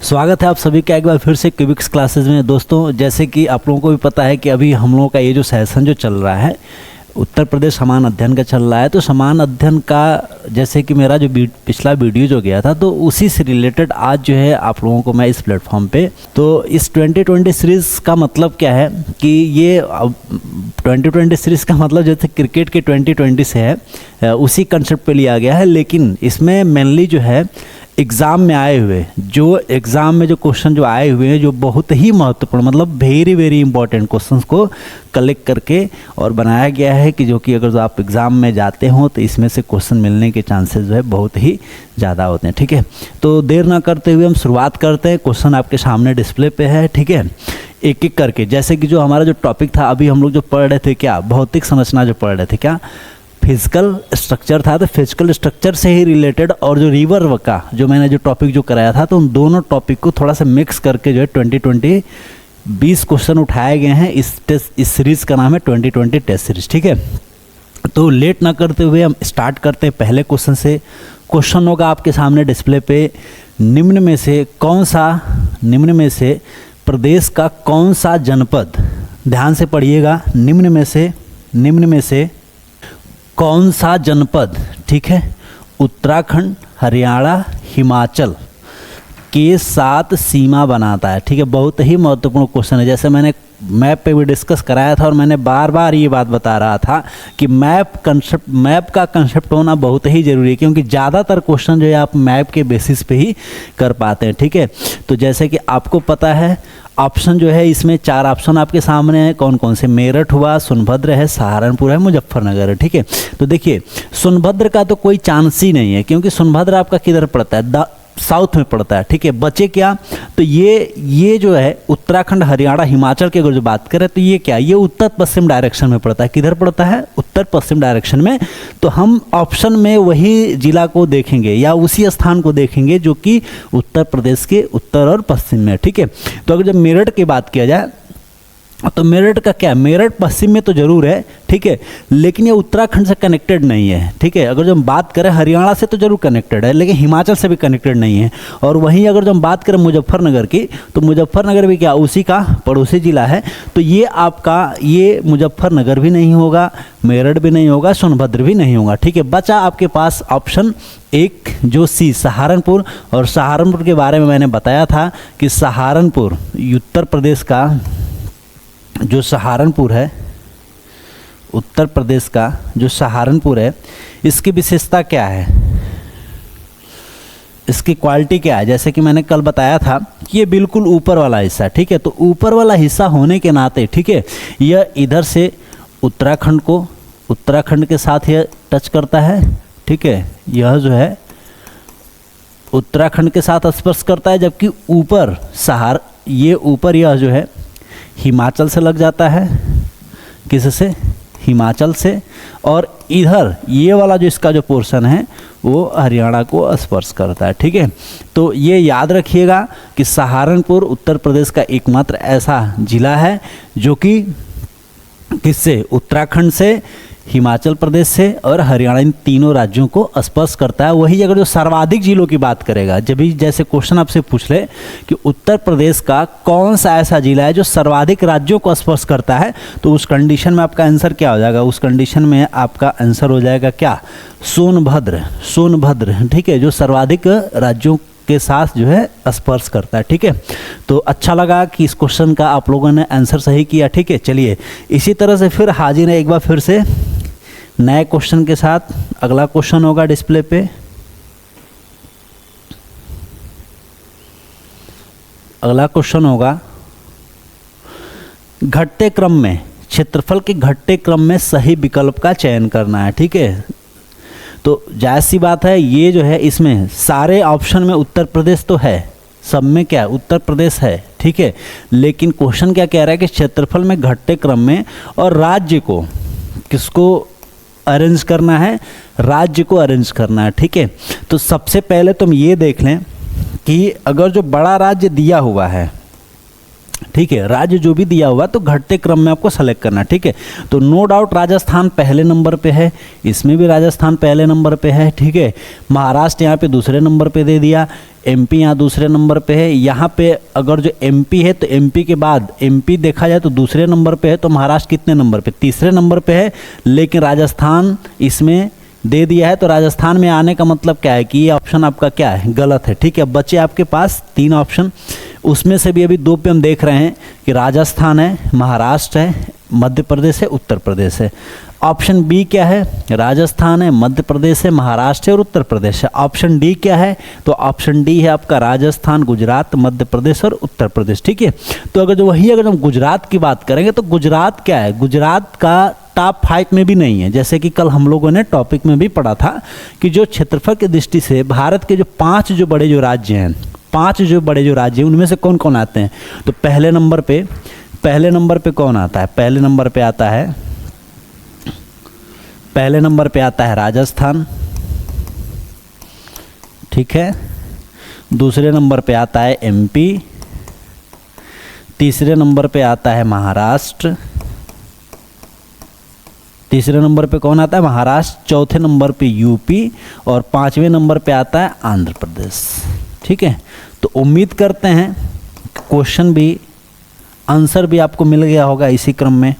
स्वागत है आप सभी का एक बार फिर से क्यूबिक्स क्लासेस में। दोस्तों, जैसे कि आप लोगों को भी पता है कि अभी हम लोगों का ये जो सेशन जो चल रहा है उत्तर प्रदेश समान अध्ययन का चल रहा है। तो समान अध्ययन का जैसे कि मेरा जो पिछला वीडियो जो गया था तो उसी से रिलेटेड आज जो है आप लोगों को मैं इस प्लेटफॉर्म पे, तो इस 2020 सीरीज़ का मतलब क्या है कि ये 2020 सीरीज़ का मतलब जैसे क्रिकेट के 2020 से है उसी कंसेप्ट पे लिया गया है। लेकिन इसमें मेनली जो है एग्ज़ाम में आए हुए एग्ज़ाम में जो क्वेश्चन जो आए हुए हैं जो बहुत ही महत्वपूर्ण मतलब वेरी वेरी इंपॉर्टेंट क्वेश्चंस को कलेक्ट करके और बनाया गया है कि जो कि अगर आप एग्ज़ाम में जाते हो तो इसमें से क्वेश्चन मिलने के चांसेस जो है बहुत ही ज़्यादा होते हैं। ठीक है, तो देर ना करते हुए हम शुरुआत करते हैं। क्वेश्चन आपके सामने डिस्प्ले पे है। ठीक है, एक एक करके, जैसे कि जो हमारा जो टॉपिक था अभी हम लोग जो पढ़ रहे थे, क्या भौतिक संरचना जो पढ़ रहे थे, क्या फिजिकल स्ट्रक्चर था, तो फिजिकल स्ट्रक्चर से ही रिलेटेड और जो रिवर का जो मैंने जो टॉपिक जो कराया था तो उन दोनों टॉपिक को थोड़ा सा मिक्स करके जो है 20 क्वेश्चन उठाए गए हैं। इस सीरीज़ का नाम है 2020 टेस्ट सीरीज। ठीक है, तो लेट ना करते हुए हम स्टार्ट करते हैं पहले क्वेश्चन से। क्वेश्चन होगा आपके सामने डिस्प्ले पे, निम्न में से प्रदेश का कौन सा जनपद, ध्यान से पढ़िएगा, निम्न में से कौन सा जनपद, ठीक है, उत्तराखंड, हरियाणा, हिमाचल के साथ सीमा बनाता है। ठीक है, बहुत ही महत्वपूर्ण क्वेश्चन है। जैसे मैंने मैप पे भी डिस्कस कराया था और मैंने बार बार ये बात बता रहा था कि मैप का कंसेप्ट होना बहुत ही ज़रूरी है, क्योंकि ज़्यादातर क्वेश्चन जो है आप मैप के बेसिस पे ही कर पाते हैं। ठीक है, तो जैसे कि आपको पता है ऑप्शन जो है इसमें 4 ऑप्शन आपके सामने हैं। कौन कौन से? मेरठ हुआ, सोनभद्र है, सहारनपुर है, मुजफ्फरनगर है। ठीक है, तो देखिए सोनभद्र का तो कोई चांस ही नहीं है, क्योंकि सोनभद्र आपका किधर पड़ता है? साउथ में पड़ता है। ठीक है, बचे क्या? तो ये जो है उत्तराखंड, हरियाणा, हिमाचल की अगर जो बात करें तो ये क्या, ये उत्तर पश्चिम डायरेक्शन में पड़ता है। किधर पड़ता है? उत्तर पश्चिम डायरेक्शन में। तो हम ऑप्शन में वही जिला को देखेंगे या उसी स्थान को देखेंगे जो कि उत्तर प्रदेश के उत्तर और पश्चिम में। ठीक है, तो अगर जब मेरठ की बात किया जाए तो मेरठ का क्या, मेरठ पश्चिम में तो जरूर है। ठीक है, लेकिन ये उत्तराखंड से कनेक्टेड नहीं है। ठीक है, अगर जो हम बात करें हरियाणा से तो जरूर कनेक्टेड है, लेकिन हिमाचल से भी कनेक्टेड नहीं है। और वहीं अगर जो हम बात करें मुजफ्फरनगर की, तो मुजफ्फरनगर भी क्या, उसी का पड़ोसी जिला है। तो ये आपका ये मुजफ्फरनगर भी नहीं होगा, मेरठ भी नहीं होगा, सोनभद्र भी नहीं होगा। ठीक है, बचा आपके पास ऑप्शन एक जो सी, सहारनपुर। और सहारनपुर के बारे में मैंने बताया था कि सहारनपुर उत्तर प्रदेश का जो सहारनपुर है, उत्तर प्रदेश का जो सहारनपुर है, इसकी विशेषता क्या है, इसकी क्वालिटी क्या है? जैसे कि मैंने कल बताया था कि ये बिल्कुल ऊपर वाला हिस्सा। ठीक है, तो ऊपर वाला हिस्सा होने के नाते, ठीक है, यह इधर से उत्तराखंड के साथ यह टच करता है। ठीक है, यह जो है उत्तराखंड के साथ स्पर्श करता है, जबकि ऊपर यह जो है हिमाचल से लग जाता है। किससे? हिमाचल से। और इधर ये वाला जो इसका जो पोर्शन है वो हरियाणा को स्पर्श करता है। ठीक है, तो ये याद रखिएगा कि सहारनपुर उत्तर प्रदेश का एकमात्र ऐसा जिला है जो कि किससे, उत्तराखंड से, हिमाचल प्रदेश से और हरियाणा, इन तीनों राज्यों को स्पर्श करता है। वही अगर जो सर्वाधिक जिलों की बात करेगा, जब भी जैसे क्वेश्चन आपसे पूछ ले कि उत्तर प्रदेश का कौन सा ऐसा जिला है जो सर्वाधिक राज्यों को स्पर्श करता है, तो उस कंडीशन में आपका आंसर क्या हो जाएगा? उस कंडीशन में आपका आंसर हो जाएगा क्या? सोनभद्र। ठीक है, जो सर्वाधिक राज्यों के साथ जो है स्पर्श करता है। ठीक है, तो अच्छा लगा कि इस क्वेश्चन का आप लोगों ने आंसर सही किया। ठीक है, चलिए इसी तरह से फिर हाजिर है एक बार फिर से नए क्वेश्चन के साथ। अगला क्वेश्चन होगा डिस्प्ले पे, अगला क्वेश्चन होगा घटते क्रम में, क्षेत्रफल के घटते क्रम में सही विकल्प का चयन करना है। ठीक है, तो जायज़ सी बात है, ये जो है इसमें सारे ऑप्शन में उत्तर प्रदेश तो है, सब में क्या उत्तर प्रदेश है। ठीक है, लेकिन क्वेश्चन क्या कह रहा है कि क्षेत्रफल में घटते क्रम में और राज्य को किसको अरेंज करना है? राज्य को अरेंज करना है। ठीक है, तो सबसे पहले तुम ये देख लें कि अगर जो बड़ा राज्य दिया हुआ है, ठीक है, राज्य जो भी दिया हुआ तो घटते क्रम में आपको सेलेक्ट करना, ठीक है। तो नो डाउट राजस्थान पहले नंबर पे है, इसमें भी राजस्थान पहले नंबर पे है, ठीक है। महाराष्ट्र यहाँ पे दूसरे नंबर पे दे दिया, एमपी यहाँ दूसरे नंबर पे है। यहाँ पे अगर जो एमपी है तो एमपी के बाद एमपी देखा जाए तो दूसरे नंबर पे है, तो महाराष्ट्र कितने नंबर पे, तीसरे नंबर पे है। लेकिन राजस्थान इसमें दे दिया है, तो राजस्थान में आने का मतलब क्या है कि ये ऑप्शन आपका क्या है, गलत है, ठीक है। बचे आपके पास 3 ऑप्शन, उसमें से भी अभी 2 पे हम देख रहे हैं कि राजस्थान है, महाराष्ट्र है, मध्य प्रदेश है, उत्तर प्रदेश है। ऑप्शन बी क्या है, राजस्थान है, मध्य प्रदेश है, महाराष्ट्र है और उत्तर प्रदेश है। ऑप्शन डी क्या है, तो ऑप्शन डी है आपका राजस्थान, गुजरात, मध्य प्रदेश और उत्तर प्रदेश, ठीक है। तो अगर हम गुजरात की बात करेंगे तो गुजरात क्या है, गुजरात का टॉप 5 में भी नहीं है। जैसे कि कल हम लोगों ने टॉपिक में भी पढ़ा था कि जो क्षेत्रफल की दृष्टि से भारत के जो 5 जो बड़े जो राज्य हैं, 5 जो बड़े जो राज्य हैं उनमें से कौन कौन आते हैं, तो पहले नंबर पे कौन आता है, पहले नंबर पे आता है राजस्थान, ठीक है। दूसरे नंबर पे आता है एमपी, तीसरे नंबर पे आता है महाराष्ट्र, तीसरे नंबर पे कौन आता है, महाराष्ट्र। चौथे नंबर पे यूपी और 5वें नंबर पे आता है आंध्र प्रदेश, ठीक है। तो उम्मीद करते हैं क्वेश्चन भी, आंसर भी आपको मिल गया होगा, इसी क्रम में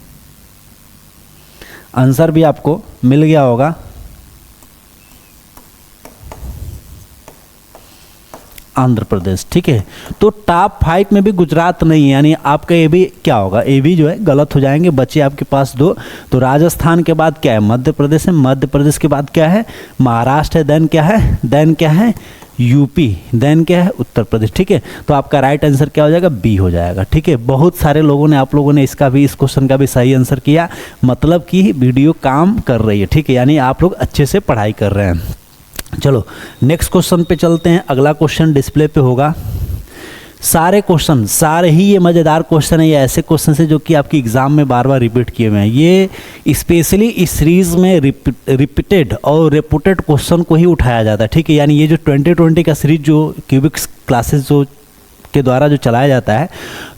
आंसर भी आपको मिल गया होगा। आंध्र प्रदेश, ठीक है। तो टॉप 5 में भी गुजरात नहीं है, यानी आपका ये भी क्या होगा, ये भी जो है गलत हो जाएंगे। बचे आपके पास 2, तो राजस्थान के बाद क्या है, मध्य प्रदेश है, मध्य प्रदेश के बाद क्या है, महाराष्ट्र है, देन क्या है यूपी, देन क्या है उत्तर प्रदेश, ठीक है। तो आपका राइट आंसर क्या हो जाएगा, बी हो जाएगा, ठीक है। बहुत सारे लोगों ने, आप लोगों ने इस क्वेश्चन का भी सही आंसर किया, मतलब कि वीडियो काम कर रही है, ठीक है, यानी आप लोग अच्छे से पढ़ाई कर रहे हैं। चलो नेक्स्ट क्वेश्चन पे चलते हैं। अगला क्वेश्चन डिस्प्ले पे होगा। सारे ही ये मज़ेदार क्वेश्चन है, ये ऐसे क्वेश्चन है जो कि आपकी एग्ज़ाम में बार बार रिपीट किए हुए हैं। ये स्पेशली इस सीरीज़ में रिपीटेड और रेपुटेड क्वेश्चन को ही उठाया जाता है, ठीक है। यानी ये जो 2020 का सीरीज जो क्यूबिक्स क्लासेस जो के द्वारा जो चलाया जाता है,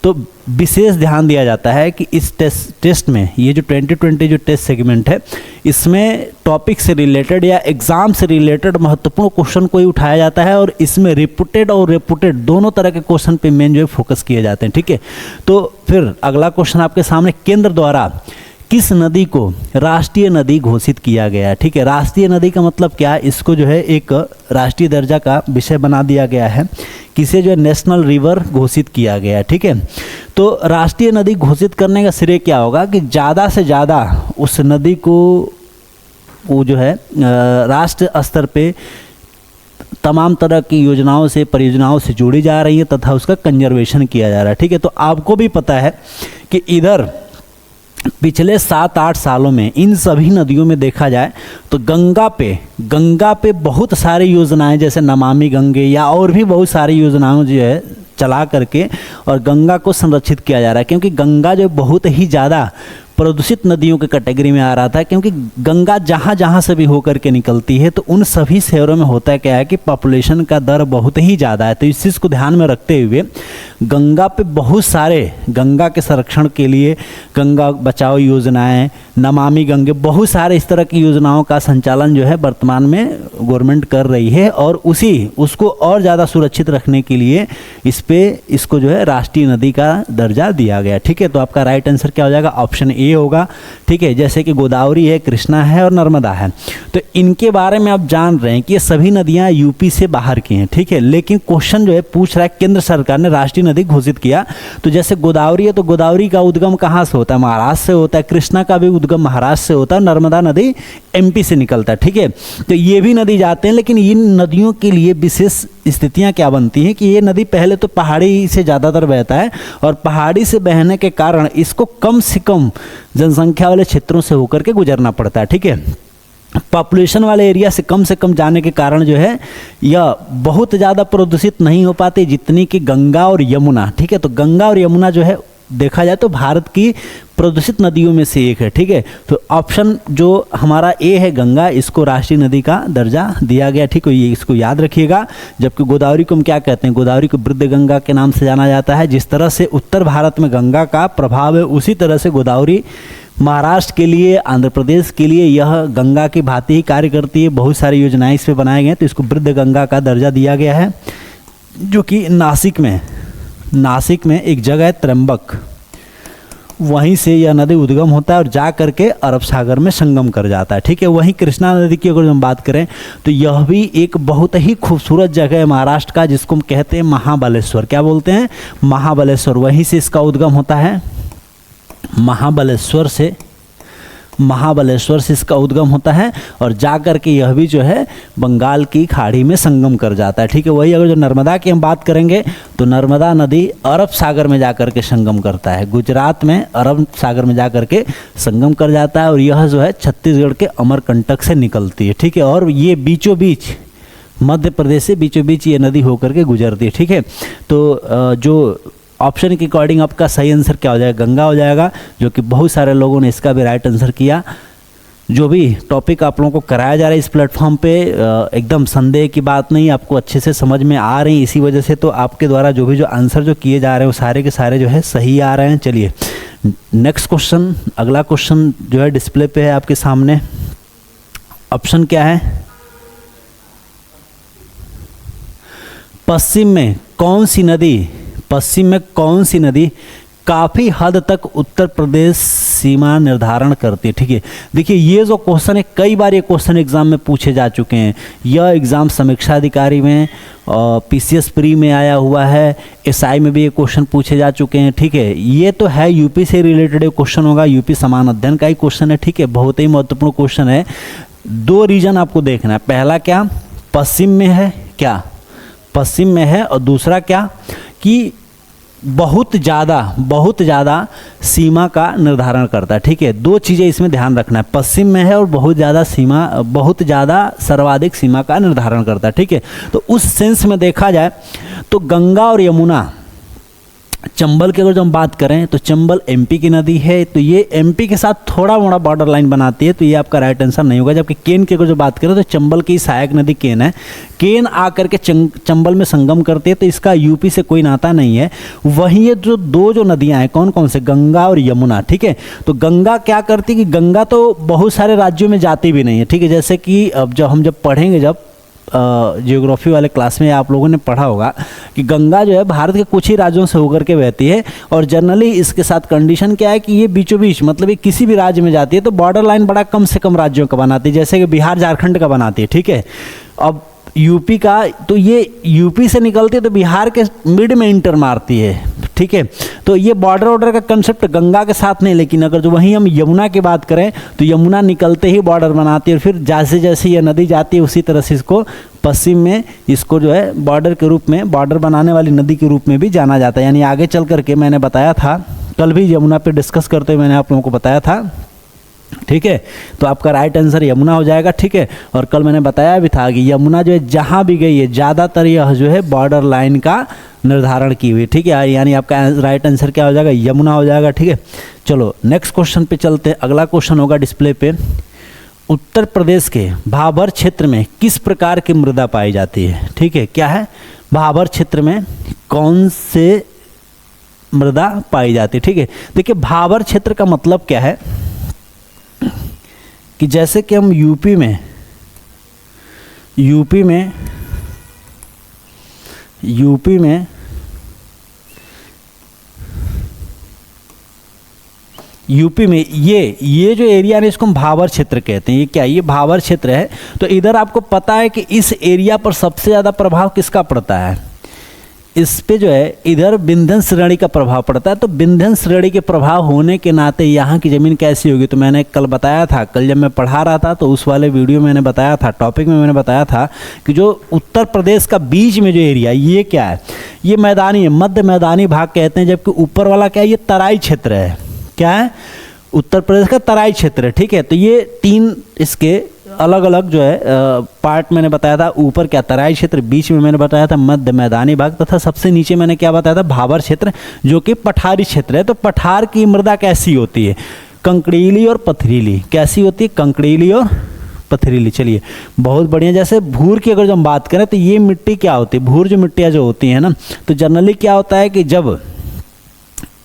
तो विशेष ध्यान दिया जाता है कि इस टेस्ट में, ये जो 2020 जो टेस्ट सेगमेंट है, इसमें टॉपिक से रिलेटेड या एग्ज़ाम से रिलेटेड महत्वपूर्ण क्वेश्चन को ही उठाया जाता है और इसमें रिपीटेड और रेपुटेड दोनों तरह के क्वेश्चन पे मेन जो है फोकस किए जाते हैं, ठीक है। तो फिर अगला क्वेश्चन आपके सामने, केंद्र द्वारा किस नदी को राष्ट्रीय नदी घोषित किया गया है, ठीक है। राष्ट्रीय नदी का मतलब क्या है, इसको जो है एक राष्ट्रीय दर्जा का विषय बना दिया गया है, किसे जो है नेशनल रिवर घोषित किया गया है, ठीक है। तो राष्ट्रीय नदी घोषित करने का श्रेय क्या होगा कि ज़्यादा से ज़्यादा उस नदी को वो जो है राष्ट्र स्तर पे तमाम तरह की योजनाओं से, परियोजनाओं से जोड़ी जा रही है तथा उसका कंजर्वेशन किया जा रहा है, ठीक है। तो आपको भी पता है कि इधर पिछले 7-8 सालों में इन सभी नदियों में देखा जाए तो गंगा पे बहुत सारी योजनाएं, जैसे नमामि गंगे या और भी बहुत सारी योजनाओं जो है चला करके और गंगा को संरक्षित किया जा रहा है, क्योंकि गंगा जो बहुत ही ज़्यादा प्रदूषित नदियों के कैटेगरी में आ रहा था, क्योंकि गंगा जहाँ से भी होकर के निकलती है तो उन सभी शहरों में होता क्या है कि पॉपुलेशन का दर बहुत ही ज़्यादा है। तो इस चीज़ को ध्यान में रखते हुए गंगा पे बहुत सारे गंगा के संरक्षण के लिए गंगा बचाओ योजनाएं, नमामि गंगे, बहुत सारे इस तरह की योजनाओं का संचालन जो है वर्तमान में गवर्नमेंट कर रही है और उसको और ज़्यादा सुरक्षित रखने के लिए इसको जो है राष्ट्रीय नदी का दर्जा दिया गया, ठीक है। तो आपका राइट आंसर क्या हो जाएगा, ऑप्शन ए होगा, ठीक है। जैसे कि गोदावरी है, कृष्णा है और नर्मदा है, तो इनके बारे में आप जान रहे हैं कि ये सभी नदियां यूपी से बाहर की हैं, ठीक है। लेकिन क्वेश्चन जो है पूछ रहा है केंद्र सरकार ने राष्ट्रीय नदी घोषित किया, तो जैसे गोदावरी है तो गोदावरी का उद्गम कहाँ से होता है, महाराष्ट्र से होता है। कृष्णा का भी उद्गम महाराष्ट्र से होता है, नर्मदा नदी एमपी से निकलता है, ठीक है। तो ये भी नदी जाते हैं, लेकिन इन नदियों के लिए विशेष स्थितियां क्या बनती हैं कि ये नदी पहले तो पहाड़ी से ज़्यादातर बहता है और पहाड़ी से बहने के कारण इसको कम से कम जनसंख्या वाले क्षेत्रों से होकर के गुजरना पड़ता है, ठीक है। पॉपुलेशन वाले एरिया से कम जाने के कारण जो है यह बहुत ज़्यादा प्रदूषित नहीं हो पाती जितनी कि गंगा और यमुना, ठीक है। तो गंगा और यमुना जो है देखा जाए तो भारत की प्रदूषित नदियों में से एक है, ठीक है। तो ऑप्शन जो हमारा ए है गंगा, इसको राष्ट्रीय नदी का दर्जा दिया गया, ठीक है, ये इसको याद रखिएगा। जबकि गोदावरी को हम क्या कहते हैं, गोदावरी को वृद्ध गंगा के नाम से जाना जाता है। जिस तरह से उत्तर भारत में गंगा का प्रभाव है, उसी तरह से गोदावरी महाराष्ट्र के लिए, आंध्र प्रदेश के लिए यह गंगा की भांति ही कार्य करती है। बहुत सारी योजनाएं इस पर बनाए गए हैं, तो इसको वृद्ध गंगा का दर्जा दिया गया है, जो कि नासिक में एक जगह है त्र्यंबक, वहीं से यह नदी उद्गम होता है और जा करके अरब सागर में संगम कर जाता है, ठीक है। वहीं कृष्णा नदी की अगर हम बात करें तो यह भी एक बहुत ही खूबसूरत जगह है महाराष्ट्र का, जिसको हम कहते हैं महाबलेश्वर। क्या बोलते हैं, महाबलेश्वर। वहीं से इसका उद्गम होता है, महाबलेश्वर से इसका उद्गम होता है और जा कर के यह भी जो है बंगाल की खाड़ी में संगम कर जाता है, ठीक है। वही अगर जो नर्मदा की हम बात करेंगे तो नर्मदा नदी अरब सागर में जा कर के संगम करता है, गुजरात में अरब सागर में जा कर के संगम कर जाता है और यह जो है छत्तीसगढ़ के अमरकंटक से निकलती है, ठीक है। और ये बीचों बीच मध्य प्रदेश से बीचों बीच ये नदी होकर के गुजरती है, ठीक है। तो जो ऑप्शन के अकॉर्डिंग आपका सही आंसर क्या हो जाएगा, गंगा हो जाएगा, जो कि बहुत सारे लोगों ने इसका भी राइट आंसर किया। जो भी टॉपिक आप लोगों को कराया जा रहा है इस प्लेटफॉर्म पे, एकदम संदेह की बात नहीं, आपको अच्छे से समझ में आ रही है, इसी वजह से तो आपके द्वारा जो भी जो आंसर जो किए जा रहे हैं वो सारे के सारे जो है सही आ रहे हैं। चलिए नेक्स्ट क्वेश्चन, अगला क्वेश्चन जो है डिस्प्ले पे है आपके सामने। ऑप्शन क्या है, पश्चिम में कौन सी नदी काफ़ी हद तक उत्तर प्रदेश सीमा निर्धारण करती है, ठीक है। देखिए ये जो क्वेश्चन है, कई बार ये क्वेश्चन एग्जाम में पूछे जा चुके हैं। यह एग्ज़ाम समीक्षा अधिकारी में, पीसीएस प्री में आया हुआ है, एसआई में भी ये क्वेश्चन पूछे जा चुके हैं, ठीक है। ये तो है यूपी से रिलेटेड क्वेश्चन होगा, यूपी समान अध्ययन का ही क्वेश्चन है, ठीक है। बहुत ही महत्वपूर्ण क्वेश्चन है। दो रीजन आपको देखना है, पहला क्या पश्चिम में है, क्या पश्चिम में है, और दूसरा क्या कि बहुत ज़्यादा सीमा का निर्धारण करता है, ठीक है। दो चीज़ें इसमें ध्यान रखना है, पश्चिम में है और बहुत ज़्यादा सर्वाधिक सीमा का निर्धारण करता है, ठीक है। तो उस सेंस में देखा जाए तो गंगा और यमुना, चंबल की अगर जो हम बात करें तो चंबल एमपी की नदी है, तो ये एमपी के साथ थोड़ा मोड़ा बॉर्डर लाइन बनाती है, तो ये आपका राइट आंसर नहीं होगा। जबकि केन की अगर जो बात करें तो चंबल की सहायक नदी केन है, केन आकर के चंबल में संगम करती है, तो इसका यूपी से कोई नाता नहीं है। वहीं ये जो दो जो नदियां हैं कौन कौन से, गंगा और यमुना, ठीक है। तो गंगा क्या करती है कि गंगा तो बहुत सारे राज्यों में जाती भी नहीं है, ठीक है। जैसे कि अब जब पढ़ेंगे, जब जियोग्राफी वाले क्लास में आप लोगों ने पढ़ा होगा कि गंगा जो है भारत के कुछ ही राज्यों से होकर के बहती है, और जनरली इसके साथ कंडीशन क्या है कि ये बीचों बीच, मतलब ये किसी भी राज्य में जाती है तो बॉर्डर लाइन बड़ा कम से कम राज्यों का बनाती है, जैसे कि बिहार झारखंड का बनाती है, ठीक है। अब यूपी का, तो ये यूपी से निकलती है तो बिहार के मिड में इंटर मारती है, ठीक है। तो ये बॉर्डर का कंसेप्ट गंगा के साथ नहीं, लेकिन अगर जो वहीं हम यमुना की बात करें तो यमुना निकलते ही बॉर्डर बनाती है, और फिर जैसे जैसे ये नदी जाती है उसी तरह से इसको पश्चिम में, इसको जो है बॉर्डर के रूप में, बॉर्डर बनाने वाली नदी के रूप में भी जाना जाता है। यानी आगे चल करके मैंने बताया था, कल भी यमुना पे डिस्कस करते हुए मैंने आप लोगों को बताया था, ठीक है। तो आपका राइट आंसर यमुना हो जाएगा, ठीक है। और कल मैंने बताया भी था कि यमुना जो है जहाँ भी गई है ज़्यादातर यह जो है बॉर्डर लाइन का निर्धारण की हुई, ठीक है। यानी आपका राइट आंसर क्या हो जाएगा, यमुना हो जाएगा, ठीक है। चलो नेक्स्ट क्वेश्चन पे चलते हैं। अगला क्वेश्चन होगा डिस्प्ले पे, उत्तर प्रदेश के भाबर क्षेत्र में किस प्रकार की मृदा पाई जाती है, ठीक है। क्या है, भाबर क्षेत्र में कौन से मृदा पाई जाती है, ठीक है। देखिए भाबर क्षेत्र का मतलब क्या है कि जैसे कि हम यूपी में ये जो एरिया है इसको हम भाबर क्षेत्र कहते हैं। ये क्या, ये भाबर क्षेत्र है। तो इधर आपको पता है कि इस एरिया पर सबसे ज़्यादा प्रभाव किसका पड़ता है, इस पे जो है इधर विंध्य श्रेणी का प्रभाव पड़ता है। तो विंध्य श्रेणी के प्रभाव होने के नाते यहाँ की ज़मीन कैसी होगी, तो मैंने कल बताया था, कल जब मैं पढ़ा रहा था तो उस वाले वीडियो में मैंने बताया था, टॉपिक में मैंने बताया था कि जो उत्तर प्रदेश का बीच में जो एरिया ये क्या है, ये मैदानी है, मध्य मैदानी भाग कहते हैं। जबकि ऊपर वाला क्या है, ये तराई क्षेत्र है। क्या है, उत्तर प्रदेश का तराई क्षेत्र है, ठीक है। तो ये तीन इसके अलग अलग जो है पार्ट मैंने बताया था। ऊपर क्या तराई क्षेत्र, बीच में मैंने बताया था मध्य मैदानी भाग, तथा सबसे नीचे मैंने क्या बताया था भावर क्षेत्र जो कि पठारी क्षेत्र है। तो पठार की मृदा कैसी होती है? कंकड़ीली और पथरीली। कैसी होती है? कंकड़ीली और पथरीली। चलिए बहुत बढ़िया। जैसे भूर की अगर जो हम बात करें तो ये मिट्टी क्या होती है? भूर जो मिट्टियाँ जो होती हैं ना, तो जनरली क्या होता है कि जब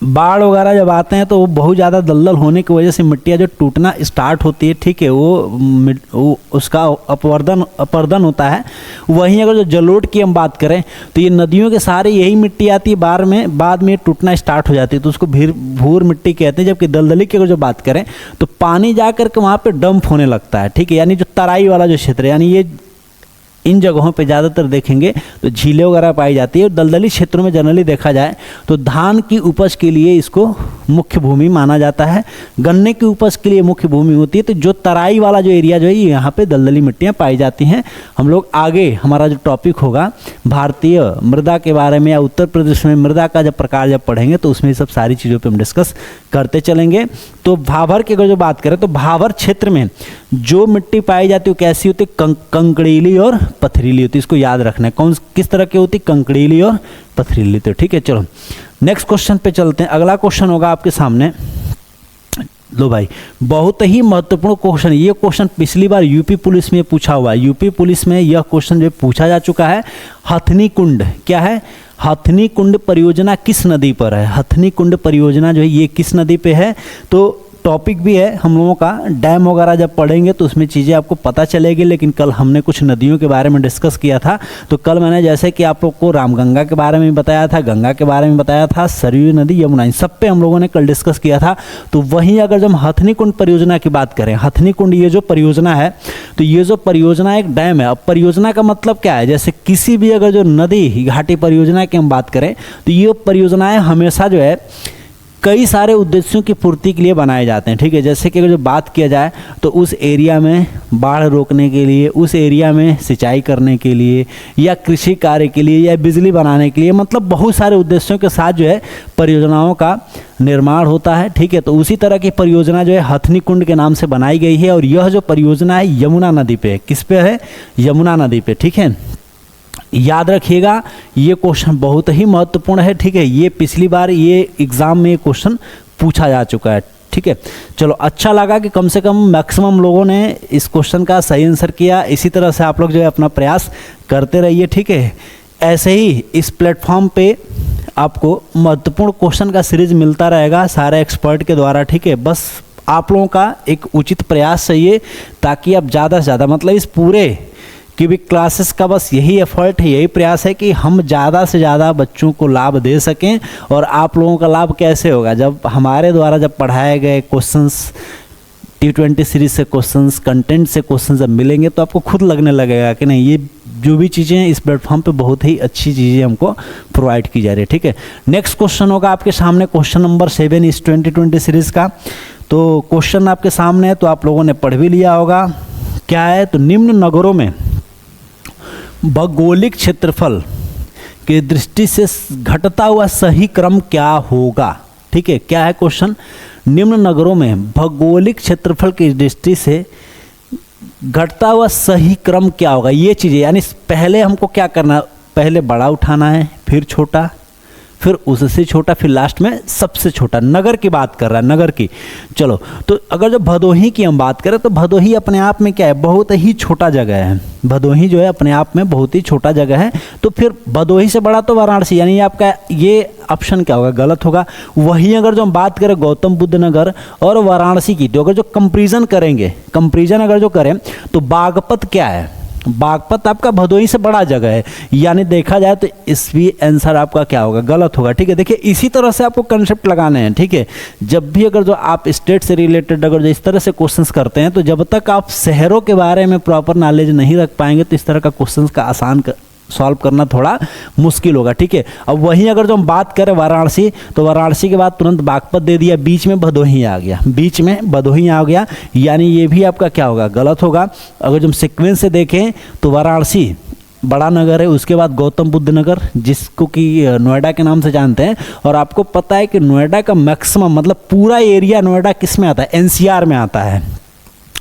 बाढ़ वगैरह जब आते हैं तो वो बहुत ज़्यादा दलदल होने की वजह से मिट्टियाँ जो टूटना स्टार्ट होती है, ठीक है, वो उसका अपर्दन होता है। वहीं अगर जो जलोढ़ की हम बात करें तो ये नदियों के सहारे यही मिट्टी आती है, बाद में टूटना स्टार्ट हो जाती है, तो उसको भूर मिट्टी कहते हैं। जबकि दलदली की अगर जो बात करें तो पानी जा कर के वहाँ पर डंप होने लगता है, ठीक है, यानी जो तराई वाला जो क्षेत्र है, यानी ये इन जगहों पे ज़्यादातर देखेंगे तो झीलें वगैरह पाई जाती है। और दलदली क्षेत्रों में जनरली देखा जाए तो धान की उपज के लिए इसको मुख्य भूमि माना जाता है, गन्ने की उपज के लिए मुख्य भूमि होती है। तो जो तराई वाला जो एरिया जो है यहाँ पे दलदली मिट्टियाँ पाई जाती हैं। हम लोग आगे हमारा जो टॉपिक होगा भारतीय मृदा के बारे में या उत्तर प्रदेश में मृदा का जब प्रकार जब पढ़ेंगे तो उसमें सब सारी चीज़ों पर हम डिस्कस करते चलेंगे। तो भावर की अगर जो बात करें तो भावर क्षेत्र में जो मिट्टी पाई जाती है वो कैसी होती है? कंकड़ीली और पथरीली होती है। इसको याद रखना है। किस तरह की होती? कंकड़ीली और पथरीली। तो ठीक है, चलो नेक्स्ट क्वेश्चन पे चलते हैं। अगला क्वेश्चन होगा आपके सामने। लो भाई, बहुत ही महत्वपूर्ण क्वेश्चन। ये क्वेश्चन पिछली बार यूपी पुलिस में पूछा हुआ है। यूपी पुलिस में यह क्वेश्चन जो पूछा जा चुका है। हथनी कुंड क्या है? हथनी कुंड परियोजना किस नदी पर है? हथनी कुंड परियोजना जो है ये किस नदी पे है? तो टॉपिक भी है हम लोगों का। डैम वगैरह जब पढ़ेंगे तो उसमें चीज़ें आपको पता चलेगी। लेकिन कल हमने कुछ नदियों के बारे में डिस्कस किया था। तो कल मैंने जैसे कि आप लोग को रामगंगा के बारे में बताया था, गंगा के बारे में बताया था, सरयू नदी, यमुना, इन सब पे हम लोगों ने कल डिस्कस किया था। तो वहीं अगर जब हम हथनी कुंड परियोजना की बात करें, हथनी कुंड ये जो परियोजना है, तो ये जो परियोजना एक डैम है। अब परियोजना का मतलब क्या है? जैसे किसी भी अगर जो नदी घाटी परियोजना की हम बात करें तो ये परियोजनाएं हमेशा जो है कई सारे उद्देश्यों की पूर्ति के लिए बनाए जाते हैं, ठीक है। जैसे कि अगर जो बात किया जाए तो उस एरिया में बाढ़ रोकने के लिए, उस एरिया में सिंचाई करने के लिए, या कृषि कार्य के लिए, या बिजली बनाने के लिए, मतलब बहुत सारे उद्देश्यों के साथ जो है परियोजनाओं का निर्माण होता है, ठीक है। तो उसी तरह की परियोजना जो है हथनी कुंड के नाम से बनाई गई है। और यह जो परियोजना है यमुना नदी पे है। किस पे है? यमुना नदी पे, ठीक है। याद रखिएगा ये क्वेश्चन बहुत ही महत्वपूर्ण है, ठीक है। ये पिछली बार ये एग्जाम में क्वेश्चन पूछा जा चुका है, ठीक है। चलो अच्छा लगा कि कम से कम मैक्सिमम लोगों ने इस क्वेश्चन का सही आंसर किया। इसी तरह से आप लोग जो है अपना प्रयास करते रहिए, ठीक है। ऐसे ही इस प्लेटफॉर्म पे आपको महत्वपूर्ण क्वेश्चन का सीरीज मिलता रहेगा सारे एक्सपर्ट के द्वारा, ठीक है। बस आप लोगों का एक उचित प्रयास चाहिए ताकि आप ज़्यादा से ज़्यादा, मतलब इस पूरे कि भी क्लासेस का बस यही एफर्ट है, यही प्रयास है कि हम ज़्यादा से ज़्यादा बच्चों को लाभ दे सकें। और आप लोगों का लाभ कैसे होगा? जब हमारे द्वारा जब पढ़ाए गए क्वेश्चंस, T20 सीरीज से क्वेश्चंस, कंटेंट से क्वेश्चंस जब मिलेंगे तो आपको खुद लगने लगेगा कि नहीं, ये जो भी चीज़ें हैं इस प्लेटफॉर्म पे बहुत ही अच्छी चीज़ें हमको प्रोवाइड की जा रही है, ठीक है। नेक्स्ट क्वेश्चन होगा आपके सामने, क्वेश्चन नंबर 7 इस 2020 सीरीज़ का। तो क्वेश्चन आपके सामने है, तो आप लोगों ने पढ़ भी लिया होगा। क्या है? तो निम्न नगरों में भौगोलिक क्षेत्रफल की दृष्टि से घटता हुआ सही क्रम क्या होगा? ठीक है, क्या है क्वेश्चन? निम्न नगरों में भौगोलिक क्षेत्रफल की दृष्टि से घटता हुआ सही क्रम क्या होगा? ये चीज़ें, यानी पहले हमको क्या करना, पहले बड़ा उठाना है, फिर छोटा, फिर उससे छोटा, फिर लास्ट में सबसे छोटा। नगर की बात कर रहा है, नगर की। चलो, तो अगर जो भदोही की हम बात करें तो भदोही अपने आप में क्या है? बहुत ही छोटा जगह है। भदोही जो है अपने आप में बहुत ही छोटा जगह है। तो फिर भदोही से बड़ा तो वाराणसी, यानी आपका ये ऑप्शन क्या होगा? गलत होगा। वहीं अगर जो हम बात करें गौतम बुद्ध नगर और वाराणसी की, तो अगर जो कंपेरिजन करेंगे, कंपेरिजन अगर जो करें तो बागपत क्या है? बागपत आपका भदोही से बड़ा जगह है, यानी देखा जाए तो इस भी आंसर आपका क्या होगा? गलत होगा, ठीक है। देखिए इसी तरह से आपको कंसेप्ट लगाने हैं, ठीक है। जब भी अगर जो आप स्टेट से रिलेटेड अगर जो इस तरह से क्वेश्चंस करते हैं, तो जब तक आप शहरों के बारे में प्रॉपर नॉलेज नहीं रख पाएंगे तो इस तरह का क्वेश्चंस का आसान सॉल्व करना थोड़ा मुश्किल होगा, ठीक है। अब वहीं अगर जो हम बात करें वाराणसी, तो वाराणसी के बाद तुरंत बागपत दे दिया, बीच में भदोही आ गया, बीच में भदोही आ गया, यानी ये भी आपका क्या होगा? गलत होगा। अगर जो हम सीक्वेंस से देखें तो वाराणसी बड़ा नगर है, उसके बाद गौतम बुद्ध नगर, जिसको कि नोएडा के नाम से जानते हैं। और आपको पता है कि नोएडा का मैक्सिमम, मतलब पूरा एरिया नोएडा किस में आता है? NCR में आता है।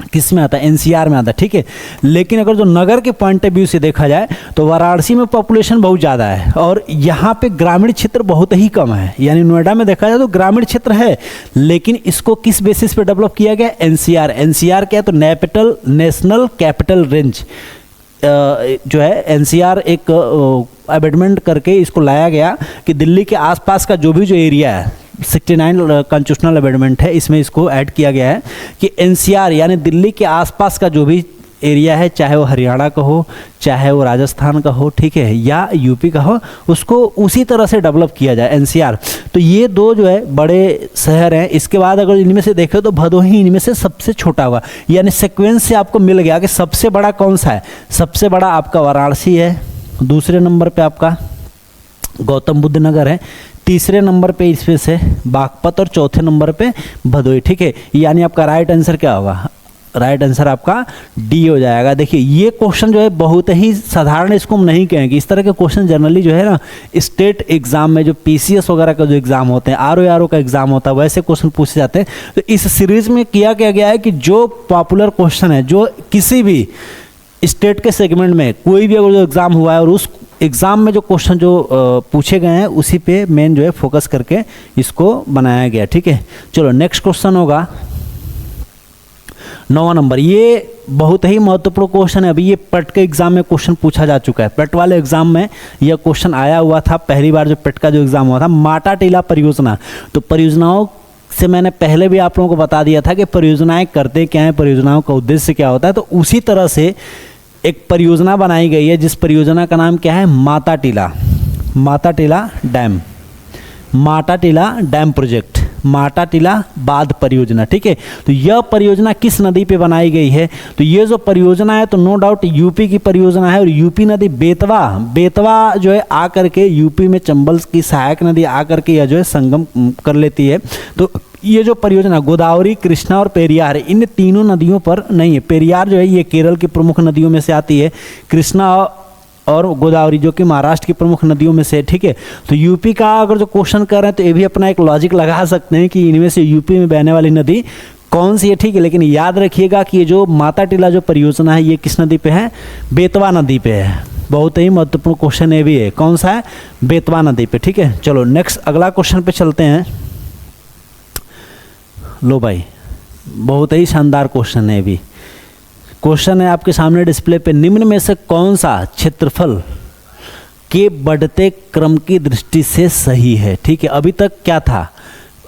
किस में आता है, एनसीआर में आता है, ठीक है। लेकिन अगर जो नगर के पॉइंट ऑफ व्यू से देखा जाए तो वाराणसी में पॉपुलेशन बहुत ज़्यादा है और यहाँ पे ग्रामीण क्षेत्र बहुत ही कम है। यानी नोएडा में देखा जाए तो ग्रामीण क्षेत्र है, लेकिन इसको किस बेसिस पे डेवलप किया गया, एनसीआर। एनसीआर क्या है, तो नेशनल कैपिटल रेंज जो है, एनसीआर एक अमेंडमेंट करके इसको लाया गया कि दिल्ली के आसपास का जो एरिया है, 69 कॉन्स्टिट्यूशनल अमेंडमेंट है, इसमें इसको ऐड किया गया है कि एनसीआर यानी दिल्ली के आसपास का जो भी एरिया है, चाहे वो हरियाणा का हो, चाहे वो राजस्थान का हो, ठीक है, या यूपी का हो, उसको उसी तरह से डेवलप किया जाए, एनसीआर। तो ये दो जो है बड़े शहर हैं। इसके बाद अगर इनमें से देखें तो भदोही इनमें से सबसे छोटा होगा। यानी सीक्वेंस से आपको मिल गया कि सबसे बड़ा कौन सा है। सबसे बड़ा आपका वाराणसी है, दूसरे नंबर पे आपका गौतम बुद्ध नगर है, तीसरे नंबर पे इसमें से बागपत और चौथे नंबर पे भदोही, ठीक है। यानी आपका राइट आंसर क्या होगा, राइट आंसर आपका डी हो जाएगा। देखिए ये क्वेश्चन जो है बहुत ही साधारण, इसको हम नहीं कहेंगे। इस तरह के क्वेश्चन जनरली जो है ना स्टेट एग्जाम में, जो पीसीएस वगैरह का जो एग्जाम होते हैं, आरओ का एग्जाम होता है, वैसे क्वेश्चन पूछे जाते हैं। तो इस सीरीज में किया क्या गया है कि जो पॉपुलर क्वेश्चन है, जो किसी भी स्टेट के सेगमेंट में कोई भी अगर जो एग्जाम हुआ है और उस एग्ज़ाम में जो क्वेश्चन जो पूछे गए हैं उसी पे मेन जो है फोकस करके इसको बनाया गया, ठीक है। चलो नेक्स्ट क्वेश्चन होगा 9वां नंबर। ये बहुत ही महत्वपूर्ण क्वेश्चन है। अभी ये पेट के एग्जाम में क्वेश्चन पूछा जा चुका है। पेट वाले एग्जाम में यह क्वेश्चन आया हुआ था पहली बार, जो पेट का जो एग्जाम हुआ था, माटा टीला परियोजना। तो परियोजनाओं से मैंने पहले भी आप लोगों को बता दिया था कि परियोजनाएं करते क्या है, परियोजनाओं का उद्देश्य क्या होता है। तो उसी तरह से एक परियोजना बनाई गई है जिस परियोजना का नाम क्या है, माता टीला डैम, माटा टीला डैम प्रोजेक्ट, माटा टीला बांध परियोजना, ठीक है। तो यह परियोजना किस नदी पे बनाई गई है, तो ये जो परियोजना है तो नो डाउट यूपी की परियोजना है। और यूपी नदी बेतवा जो है आकर के यूपी में चंबल की सहायक नदी आकर के यह जो है संगम कर लेती है। तो ये जो परियोजना गोदावरी, कृष्णा और पेरियार है, इन तीनों नदियों पर नहीं है। पेरियार जो है ये केरल की प्रमुख नदियों में से आती है, कृष्णा और गोदावरी जो कि महाराष्ट्र की प्रमुख नदियों में से, ठीक है। तो यूपी का अगर जो क्वेश्चन कर रहे हैं तो ये भी अपना एक लॉजिक लगा सकते हैं कि इनमें से यूपी में बहने वाली नदी कौन सी है, ठीक है। लेकिन याद रखिएगा कि ये जो माता टीला जो परियोजना है ये किस नदी पे है, बेतवा नदी पे है। बहुत ही महत्वपूर्ण क्वेश्चन ये भी है, कौन सा है, बेतवा नदी पे, ठीक है। चलो नेक्स्ट अगला क्वेश्चन पे चलते हैं। लो भाई बहुत ही शानदार क्वेश्चन है। भी क्वेश्चन है आपके सामने डिस्प्ले पे, निम्न में से कौन सा क्षेत्रफल के बढ़ते क्रम की दृष्टि से सही है, ठीक है। अभी तक क्या था,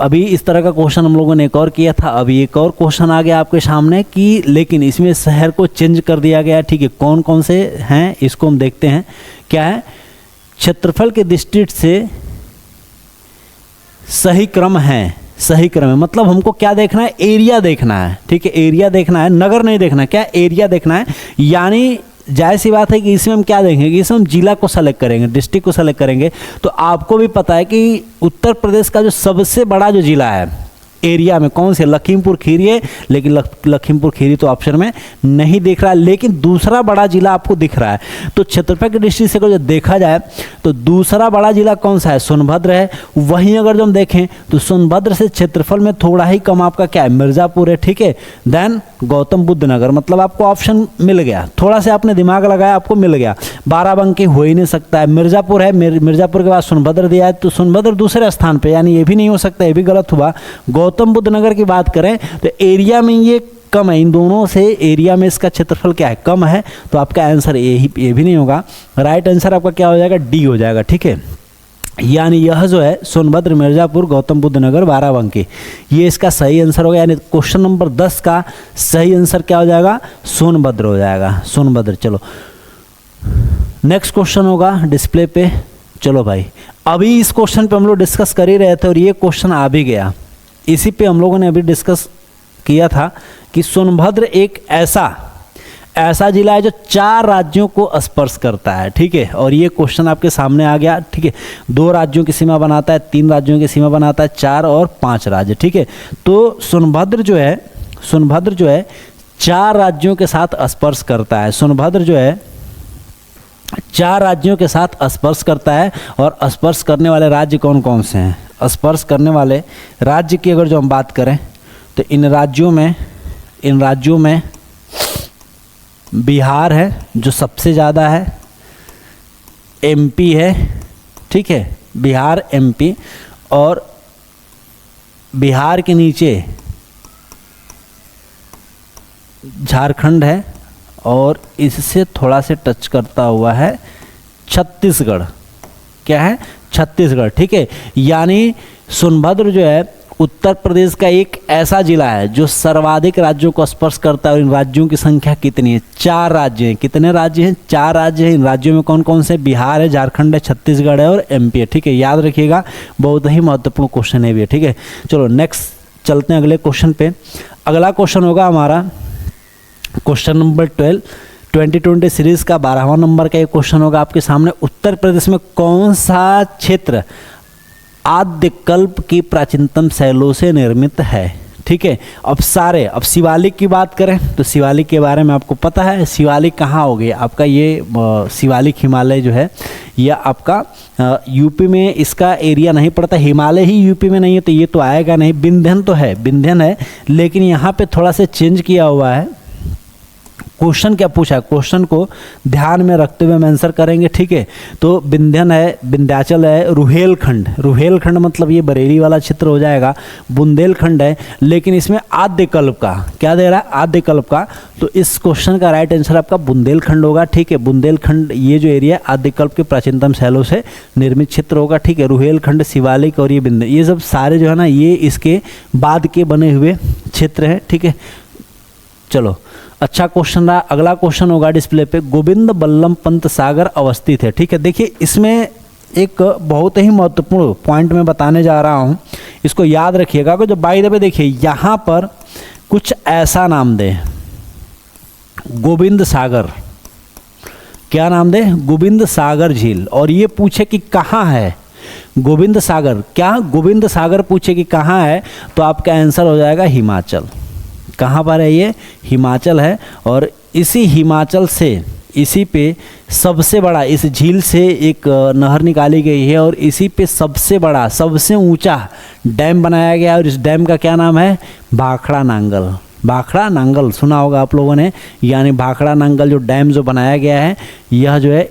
अभी इस तरह का क्वेश्चन हम लोगों ने एक और किया था, अभी एक और क्वेश्चन आ गया आपके सामने कि लेकिन इसमें शहर को चेंज कर दिया गया, ठीक है। कौन कौन से हैं इसको हम देखते हैं। क्या है, क्षेत्रफल के दृष्टि से सही क्रम है, सही क्रम है मतलब हमको क्या देखना है, एरिया देखना है, ठीक है। एरिया देखना है, नगर नहीं देखना है, क्या एरिया देखना है। यानी जाहिर सी बात है कि इसमें हम क्या देखेंगे, इसमें हम जिला को सेलेक्ट करेंगे, डिस्ट्रिक्ट को सेलेक्ट करेंगे। तो आपको भी पता है कि उत्तर प्रदेश का जो सबसे बड़ा जो जिला है एरिया में, कौन से, लखीमपुर खीरी है। लेकिन लखीमपुर खीरी तो ऑप्शन में नहीं दिख रहा है, लेकिन दूसरा बड़ा जिला आपको दिख रहा है। तो क्षेत्रफल की दृष्टि से अगर देखा जाए तो दूसरा बड़ा जिला कौन सा है, सोनभद्र है। वहीं अगर जो हम देखें तो सोनभद्र से क्षेत्रफल में थोड़ा ही कम आपका क्या है, मिर्ज़ापुर है, ठीक है। देन गौतम बुद्ध नगर, मतलब आपको ऑप्शन मिल गया, थोड़ा सा आपने दिमाग लगाया आपको मिल गया। बाराबंकी हो ही नहीं सकता है, मिर्ज़ापुर है, मिर्ज़ापुर के बाद सोनभद्र दिया है तो सोनभद्र दूसरे स्थान पे, यानी ये भी नहीं हो सकता, ये भी गलत हुआ। गौतम बुद्ध नगर की बात करें तो एरिया में ये कम है, इन दोनों से एरिया में इसका क्षेत्रफल क्या है, कम है। तो आपका आंसर ये भी नहीं होगा। राइट आंसर आपका क्या हो जाएगा, डी हो जाएगा, ठीक है। यानी यह जो है सोनभद्र, मिर्ज़ापुर, गौतम बुद्ध नगर, बाराबंकी, ये इसका सही आंसर होगा। यानी क्वेश्चन नंबर 10 का सही आंसर क्या हो जाएगा, सोनभद्र हो जाएगा, सोनभद्र। चलो नेक्स्ट क्वेश्चन होगा डिस्प्ले पे। चलो भाई अभी इस क्वेश्चन पे हम लोग डिस्कस कर ही रहे थे और ये क्वेश्चन आ भी गया, इसी पे हम लोगों ने अभी डिस्कस किया था कि सोनभद्र एक ऐसा जिला है जो 4 राज्यों को स्पर्श करता है, ठीक है। और ये क्वेश्चन आपके सामने आ गया, ठीक है। 2 राज्यों की सीमा बनाता है, 3 राज्यों की सीमा बनाता है, 4 और 5 राज्य, ठीक है। तो सोनभद्र जो है 4 राज्यों के साथ स्पर्श करता है। सोनभद्र जो है 4 राज्यों के साथ स्पर्श करता है। और स्पर्श करने वाले राज्य कौन कौन से हैं, स्पर्श करने वाले राज्य की अगर जो हम बात करें तो इन राज्यों में इन राज्यों में बिहार है जो सबसे ज़्यादा है, एमपी है, ठीक है, बिहार एमपी, और बिहार के नीचे झारखंड है, और इससे थोड़ा से टच करता हुआ है छत्तीसगढ़। क्या है? छत्तीसगढ़, ठीक है। यानी सोनभद्र जो है उत्तर प्रदेश का एक ऐसा जिला है जो सर्वाधिक राज्यों को स्पर्श करता है। और इन राज्यों की संख्या कितनी है? 4 राज्य हैं। कितने राज्य हैं? 4 राज्य हैं। इन राज्यों में कौन कौन से? बिहार है, झारखंड है, छत्तीसगढ़ है और एमपी है, ठीक है। याद रखिएगा, बहुत ही महत्वपूर्ण क्वेश्चन है ये, ठीक है। चलो नेक्स्ट चलते हैं अगले क्वेश्चन पे। अगला क्वेश्चन होगा हमारा क्वेश्चन नंबर 12, 2020 सीरीज का 12वां नंबर का ये क्वेश्चन होगा आपके सामने। उत्तर प्रदेश में कौन सा क्षेत्र आद्यकल्प की प्राचीनतम शैलों से निर्मित है? ठीक है। अब शिवालिक की बात करें तो शिवालिक के बारे में आपको पता है। शिवालिक कहाँ हो गया आपका? ये शिवालिक हिमालय जो है यह आपका यूपी में इसका एरिया नहीं पड़ता। हिमालय ही यूपी में नहीं है तो ये तो आएगा नहीं। विंध्यन तो है, विंध्यन है, लेकिन यहाँ पे थोड़ा सा चेंज किया हुआ है। क्वेश्चन क्या पूछा है, क्वेश्चन को ध्यान में रखते हुए हम आंसर करेंगे, ठीक है। तो विंध्यन है, विंध्याचल है, रुहेलखंड, रुहेलखंड मतलब ये बरेली वाला क्षेत्र हो जाएगा, बुंदेलखंड है, लेकिन इसमें आद्यकल्प का क्या दे रहा है? आद्यकल्प का। तो इस क्वेश्चन का राइट आंसर आपका बुंदेलखंड होगा, ठीक है। बुंदेलखंड ये जो एरिया आद्यकल्प के प्राचीनतम शैलों से निर्मित क्षेत्र होगा, ठीक है। रुहेलखंड, शिवालिक और ये विंध्य, ये सब सारे जो है ना ये इसके बाद के बने हुए क्षेत्र हैं, ठीक है। चलो अच्छा क्वेश्चन रहा। अगला क्वेश्चन होगा डिस्प्ले पे, गोविंद बल्लभ पंत सागर अवस्थित है, ठीक है। देखिए इसमें एक बहुत ही महत्वपूर्ण पॉइंट मैं बताने जा रहा हूँ, इसको याद रखिएगा। जो बाय द वे देखिए यहाँ पर कुछ ऐसा नाम दे, गोविंद सागर, क्या नाम दे? गोविंद सागर झील, और ये पूछे कि कहाँ है गोविंद सागर, क्या गोविंद सागर पूछे कि कहाँ है, तो आपका आंसर हो जाएगा हिमाचल। कहाँ पर है ये? हिमाचल है। और इसी हिमाचल से, इसी पे सबसे बड़ा, इस झील से एक नहर निकाली गई है और इसी पे सबसे बड़ा, सबसे ऊंचा डैम बनाया गया है। और इस डैम का क्या नाम है? भाखड़ा नांगल। भाखड़ा नांगल सुना होगा आप लोगों ने। यानी भाखड़ा नांगल जो डैम जो बनाया गया है, यह जो है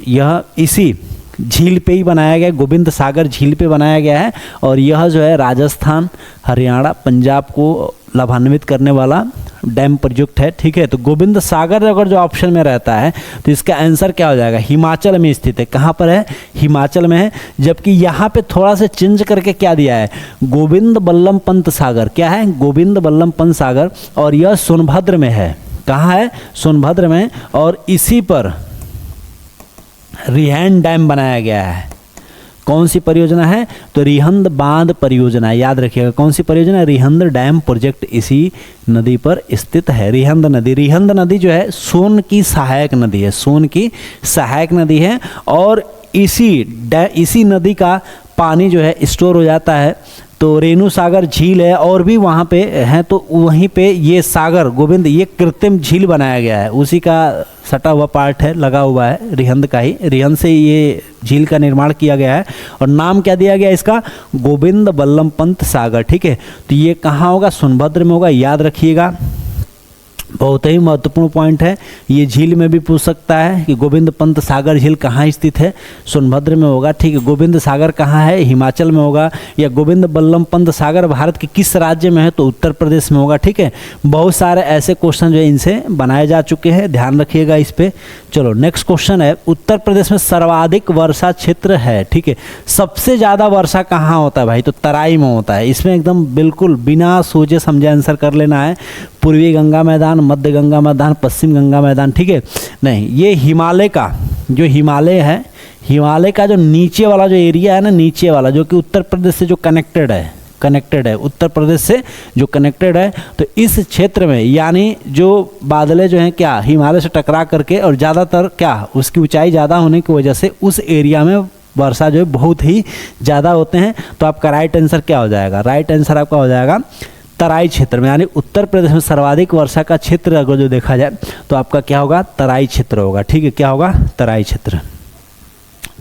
यह इसी झील पे ही बनाया गया, गोविंद सागर झील पे बनाया गया है। और यह जो है राजस्थान, हरियाणा, पंजाब को लाभान्वित करने वाला डैम प्रोजेक्ट है, ठीक है। तो गोविंद सागर अगर जो ऑप्शन में रहता है तो इसका आंसर क्या हो जाएगा? हिमाचल में स्थित है। कहाँ पर है? हिमाचल में है। जबकि यहाँ पे थोड़ा सा चेंज करके क्या दिया है? गोविंद बल्लभ पंत सागर। क्या है? गोविंद बल्लभ पंत सागर, और यह सोनभद्र में है। कहाँ है? सोनभद्र में। और इसी पर रिहंद डैम बनाया गया है। कौन सी परियोजना है? तो रिहंद बांध परियोजना, याद रखिएगा। कौन सी परियोजना? रिहंद डैम प्रोजेक्ट इसी नदी पर स्थित है। रिहंद नदी, रिहंद नदी जो है सोन की सहायक नदी है, सोन की सहायक नदी है। और इसी नदी का पानी जो है स्टोर हो जाता है। तो रेणु सागर झील है और भी वहाँ पे है, तो वहीं पे ये सागर गोविंद, ये कृत्रिम झील बनाया गया है, उसी का सटा हुआ पार्ट है, लगा हुआ है, रिहंद का ही। रिहंद से ये झील का निर्माण किया गया है और नाम क्या दिया गया इसका? गोविंद बल्लभ पंत सागर, ठीक है। तो ये कहाँ होगा? सोनभद्र में होगा, याद रखिएगा। बहुत ही महत्वपूर्ण पॉइंट है। ये झील में भी पूछ सकता है कि गोविंद पंत सागर झील कहाँ स्थित है? सोनभद्र में होगा, ठीक है। गोविंद सागर कहाँ है? हिमाचल में होगा। या गोविंद बल्लभ पंत सागर भारत के किस राज्य में है? तो उत्तर प्रदेश में होगा, ठीक है। बहुत सारे ऐसे क्वेश्चन जो है इनसे बनाए जा चुके हैं, ध्यान रखिएगा इस पे। चलो नेक्स्ट क्वेश्चन है, उत्तर प्रदेश में सर्वाधिक वर्षा क्षेत्र है, ठीक है। सबसे ज़्यादा वर्षा कहाँ होता है भाई? तो तराई में होता है। इसमें एकदम बिल्कुल बिना सोचे समझे आंसर कर लेना है। पूर्वी गंगा मैदान, मध्य गंगा मैदान, पश्चिम गंगा मैदान, ठीक है। नहीं, ये हिमालय का जो हिमालय है, हिमालय का जो नीचे वाला जो एरिया है ना, नीचे वाला जो कि उत्तर प्रदेश से जो कनेक्टेड है, उत्तर प्रदेश से जो कनेक्टेड है, तो इस क्षेत्र में यानी जो बादलें जो हैं क्या हिमालय से टकरा करके, और ज़्यादातर क्या उसकी ऊंचाई ज़्यादा होने की वजह से उस एरिया में वर्षा जो है बहुत ही ज़्यादा होते हैं। तो आपका राइट आंसर क्या हो जाएगा? राइट आंसर आपका हो जाएगा तराई क्षेत्र में। यानी उत्तर प्रदेश में सर्वाधिक वर्षा का क्षेत्र अगर जो देखा जाए तो आपका क्या होगा? तराई क्षेत्र होगा, ठीक है। क्या होगा? तराई क्षेत्र।